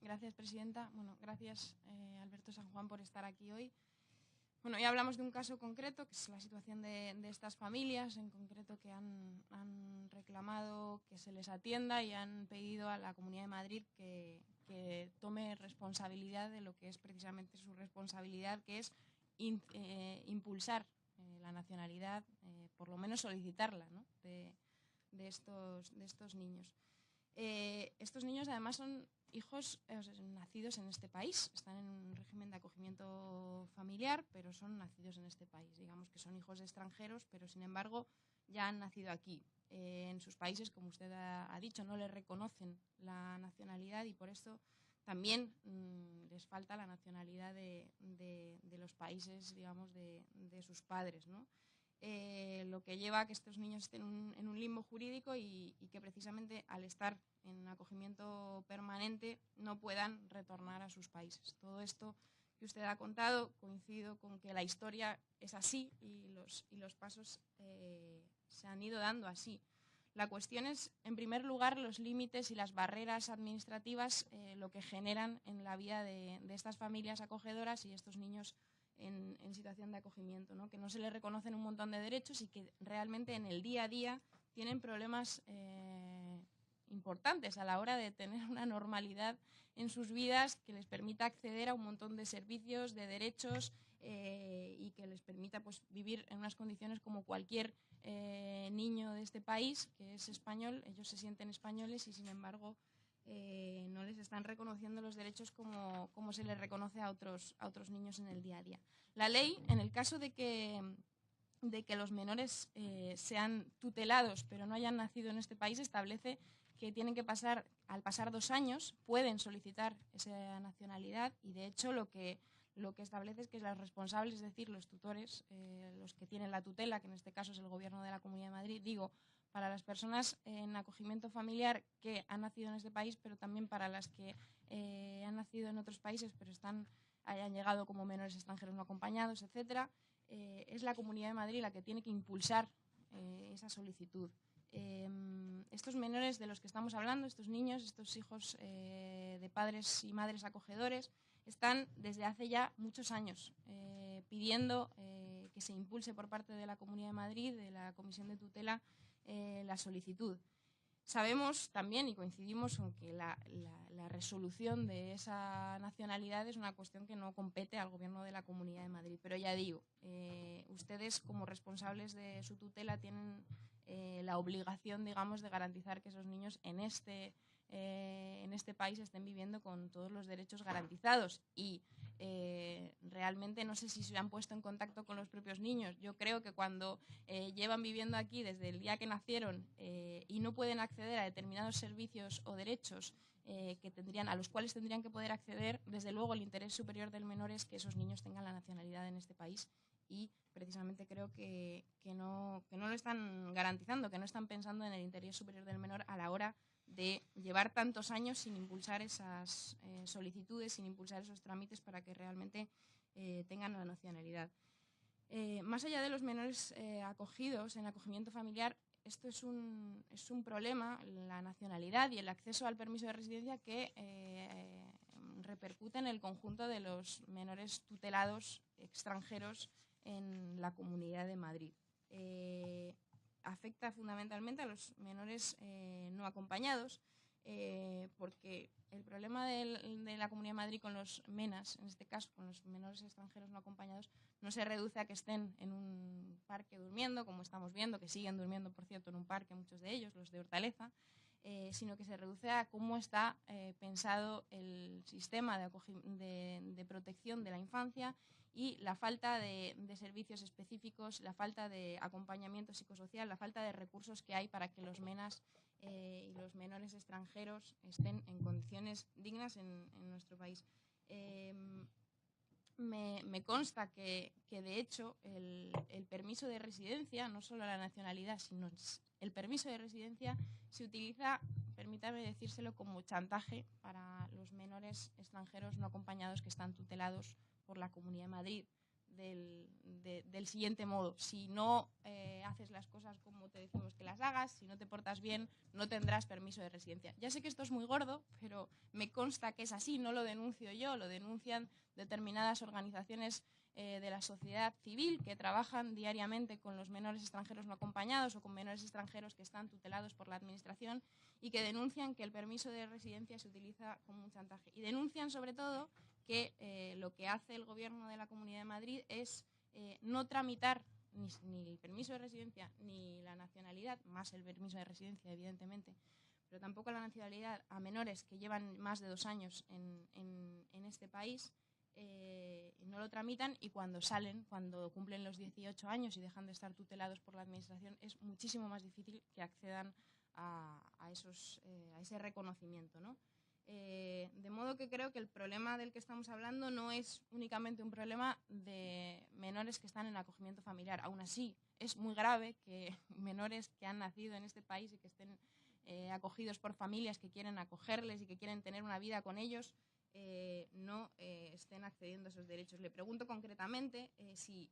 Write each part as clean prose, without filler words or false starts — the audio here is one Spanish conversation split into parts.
Gracias, presidenta. Bueno, gracias, Alberto San Juan, por estar aquí hoy. Bueno, ya hablamos de un caso concreto, que es la situación de estas familias, en concreto que han reclamado que se les atienda y han pedido a la Comunidad de Madrid que tome responsabilidad de lo que es precisamente su responsabilidad, que es impulsar la nacionalidad, por lo menos solicitarla, ¿no?, de estos niños. Estos niños además son hijos nacidos en este país, están en un régimen de acogimiento familiar, pero son nacidos en este país. Digamos que son hijos de extranjeros, pero sin embargo ya han nacido aquí. En sus países, como usted ha dicho, no les reconocen la nacionalidad y por esto también les falta la nacionalidad de los países, digamos, de sus padres, ¿no? Lo que lleva a que estos niños estén en un limbo jurídico y que precisamente al estar en acogimiento permanente no puedan retornar a sus países. Todo esto que usted ha contado, coincido con que la historia es así y los pasos se han ido dando así. La cuestión es, en primer lugar, los límites y las barreras administrativas, lo que generan en la vida de estas familias acogedoras y estos niños en situación de acogimiento, ¿no?, que no se les reconocen un montón de derechos y que realmente en el día a día tienen problemas importantes a la hora de tener una normalidad en sus vidas que les permita acceder a un montón de servicios, de derechos y que les permita, pues, vivir en unas condiciones como cualquier niño de este país que es español. Ellos se sienten españoles y sin embargo no les están reconociendo los derechos como se les reconoce a otros niños en el día a día. La ley, en el caso de que los menores sean tutelados pero no hayan nacido en este país, establece que tienen que pasar, al pasar 2 años, pueden solicitar esa nacionalidad y de hecho lo que establece es que los responsables, es decir, los tutores, los que tienen la tutela, que en este caso es el Gobierno de la Comunidad de Madrid, digo, para las personas en acogimiento familiar que han nacido en este país, pero también para las que han nacido en otros países, pero hayan llegado como menores extranjeros no acompañados, etcétera, es la Comunidad de Madrid la que tiene que impulsar esa solicitud. Estos menores de los que estamos hablando, estos niños, estos hijos de padres y madres acogedores, están desde hace ya muchos años pidiendo que se impulse por parte de la Comunidad de Madrid, de la Comisión de Tutela, la solicitud. Sabemos también y coincidimos en que la resolución de esa nacionalidad es una cuestión que no compete al Gobierno de la Comunidad de Madrid. Pero ya digo, ustedes como responsables de su tutela tienen la obligación, digamos, de garantizar que esos niños en este país estén viviendo con todos los derechos garantizados y realmente no sé si se han puesto en contacto con los propios niños. Yo creo que cuando llevan viviendo aquí desde el día que nacieron y no pueden acceder a determinados servicios o derechos a los cuales tendrían que poder acceder, desde luego el interés superior del menor es que esos niños tengan la nacionalidad en este país y precisamente creo que no lo están garantizando, que no están pensando en el interés superior del menor a la hora de llevar tantos años sin impulsar esas solicitudes, sin impulsar esos trámites para que realmente tengan la nacionalidad. Más allá de los menores acogidos en acogimiento familiar, esto es un problema, la nacionalidad y el acceso al permiso de residencia que repercute en el conjunto de los menores tutelados extranjeros en la Comunidad de Madrid. Afecta fundamentalmente a los menores no acompañados, porque el problema de la Comunidad de Madrid con los MENAs, en este caso con los menores extranjeros no acompañados, no se reduce a que estén en un parque durmiendo, como estamos viendo, que siguen durmiendo, por cierto, en un parque muchos de ellos, los de Hortaleza, sino que se reduce a cómo está pensado el sistema de protección de la infancia y la falta de servicios específicos, la falta de acompañamiento psicosocial, la falta de recursos que hay para que los MENAs y los menores extranjeros estén en condiciones dignas en nuestro país. Me consta que de hecho el permiso de residencia, no solo la nacionalidad, sino el permiso de residencia se utiliza, permítame decírselo, como chantaje para los menores extranjeros no acompañados que están tutelados por la Comunidad de Madrid. del siguiente modo: si no haces las cosas como te decimos que las hagas, si no te portas bien, no tendrás permiso de residencia. Ya sé que esto es muy gordo, pero me consta que es así, no lo denuncio yo, lo denuncian determinadas organizaciones de la sociedad civil que trabajan diariamente con los menores extranjeros no acompañados o con menores extranjeros que están tutelados por la administración y que denuncian que el permiso de residencia se utiliza como un chantaje. Y denuncian sobre todo que lo que hace el Gobierno de la Comunidad de Madrid es no tramitar ni el permiso de residencia ni la nacionalidad, más el permiso de residencia, evidentemente, pero tampoco la nacionalidad a menores que llevan más de 2 años en este país. No lo tramitan, y cuando salen, cuando cumplen los 18 años y dejan de estar tutelados por la administración, es muchísimo más difícil que accedan a ese reconocimiento, ¿no? De modo que creo que el problema del que estamos hablando no es únicamente un problema de menores que están en acogimiento familiar. Aún así, es muy grave que menores que han nacido en este país y que estén acogidos por familias que quieren acogerles y que quieren tener una vida con ellos, no estén accediendo a esos derechos. Le pregunto concretamente si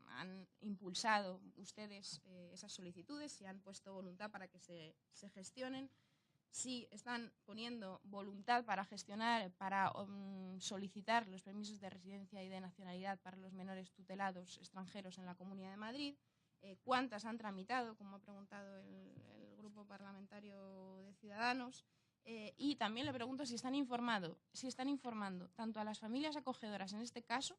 han impulsado ustedes esas solicitudes, si han puesto voluntad para que se gestionen, si están poniendo voluntad para gestionar, para solicitar los permisos de residencia y de nacionalidad para los menores tutelados extranjeros en la Comunidad de Madrid, cuántas han tramitado, como ha preguntado el Grupo Parlamentario de Ciudadanos, y también le pregunto si están informando tanto a las familias acogedoras en este caso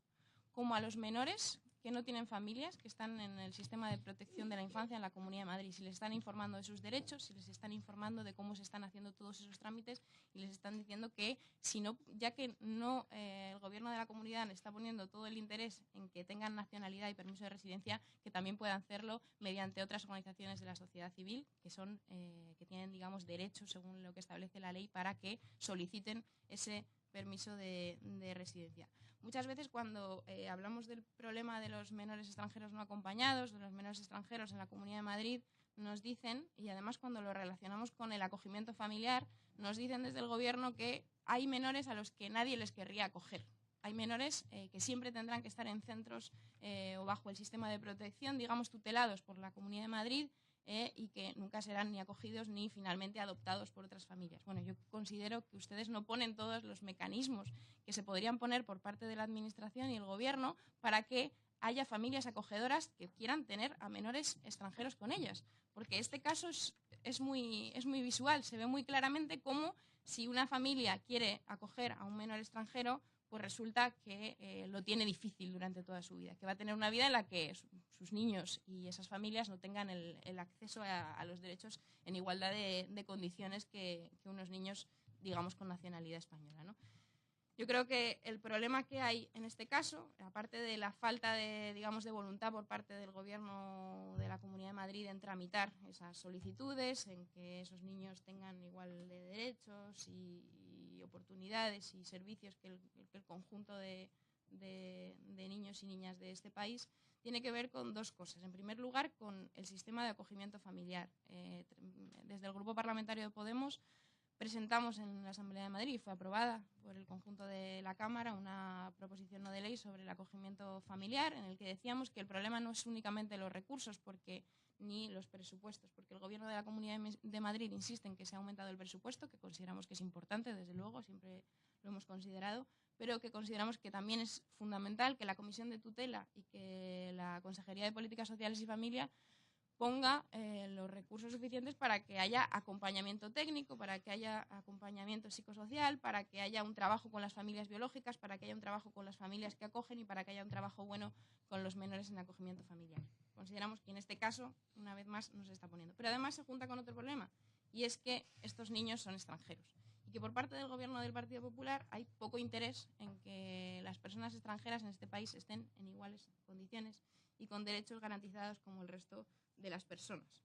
como a los menores que no tienen familias, que están en el sistema de protección de la infancia en la Comunidad de Madrid, si les están informando de sus derechos, si les están informando de cómo se están haciendo todos esos trámites, y les están diciendo que, si no, ya que no el Gobierno de la Comunidad está poniendo todo el interés en que tengan nacionalidad y permiso de residencia, que también puedan hacerlo mediante otras organizaciones de la sociedad civil que tienen, digamos, derechos según lo que establece la ley para que soliciten ese permiso de residencia. Muchas veces cuando hablamos del problema de los menores extranjeros no acompañados, de los menores extranjeros en la Comunidad de Madrid, nos dicen, y además cuando lo relacionamos con el acogimiento familiar, nos dicen desde el Gobierno que hay menores a los que nadie les querría acoger. Hay menores que siempre tendrán que estar en centros o bajo el sistema de protección, digamos, tutelados por la Comunidad de Madrid, y que nunca serán ni acogidos ni finalmente adoptados por otras familias. Bueno, yo considero que ustedes no ponen todos los mecanismos que se podrían poner por parte de la Administración y el Gobierno para que haya familias acogedoras que quieran tener a menores extranjeros con ellas. Porque este caso es muy visual, se ve muy claramente cómo, si una familia quiere acoger a un menor extranjero, pues resulta que lo tiene difícil durante toda su vida, que va a tener una vida en la que sus niños y esas familias no tengan el acceso a los derechos en igualdad de condiciones que unos niños, digamos, con nacionalidad española, ¿no? Yo creo que el problema que hay en este caso, aparte de la falta de, digamos, de voluntad por parte del Gobierno de la Comunidad de Madrid en tramitar esas solicitudes, en que esos niños tengan igual de derechos y oportunidades y servicios que el conjunto de niños y niñas de este país, tiene que ver con dos cosas. En primer lugar, con el sistema de acogimiento familiar. Desde el Grupo Parlamentario de Podemos presentamos en la Asamblea de Madrid, y fue aprobada por el conjunto de la Cámara, una proposición no de ley sobre el acogimiento familiar, en el que decíamos que el problema no es únicamente los recursos ni los presupuestos, porque el Gobierno de la Comunidad de Madrid insiste en que se ha aumentado el presupuesto, que consideramos que es importante, desde luego, siempre lo hemos considerado, pero que consideramos que también es fundamental que la Comisión de Tutela y que la Consejería de Políticas Sociales y Familia ponga los recursos suficientes para que haya acompañamiento técnico, para que haya acompañamiento psicosocial, para que haya un trabajo con las familias biológicas, para que haya un trabajo con las familias que acogen y para que haya un trabajo bueno con los menores en acogimiento familiar. Consideramos que en este caso, una vez más, no se está poniendo. Pero además se junta con otro problema, y es que estos niños son extranjeros y que por parte del Gobierno del Partido Popular hay poco interés en que las personas extranjeras en este país estén en iguales condiciones y con derechos garantizados como el resto de las personas.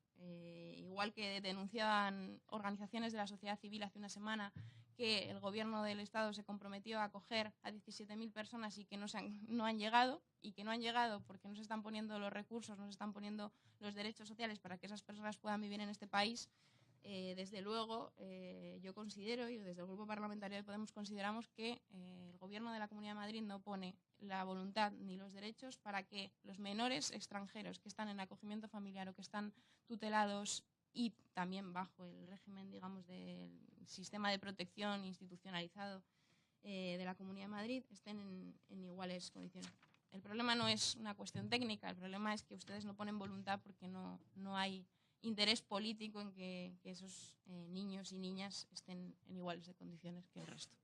Igual que denunciaban organizaciones de la sociedad civil hace una semana que el Gobierno del Estado se comprometió a acoger a 17.000 personas y que no han llegado, y que no han llegado porque no se están poniendo los recursos, no se están poniendo los derechos sociales para que esas personas puedan vivir en este país. Desde luego, yo considero, y desde el Grupo Parlamentario de Podemos consideramos que el Gobierno de la Comunidad de Madrid no pone la voluntad ni los derechos para que los menores extranjeros que están en acogimiento familiar o que están tutelados y también bajo el régimen, digamos, del sistema de protección institucionalizado de la Comunidad de Madrid estén en iguales condiciones. El problema no es una cuestión técnica, el problema es que ustedes no ponen voluntad porque no hay interés político en que esos niños y niñas estén en iguales de condiciones que el resto.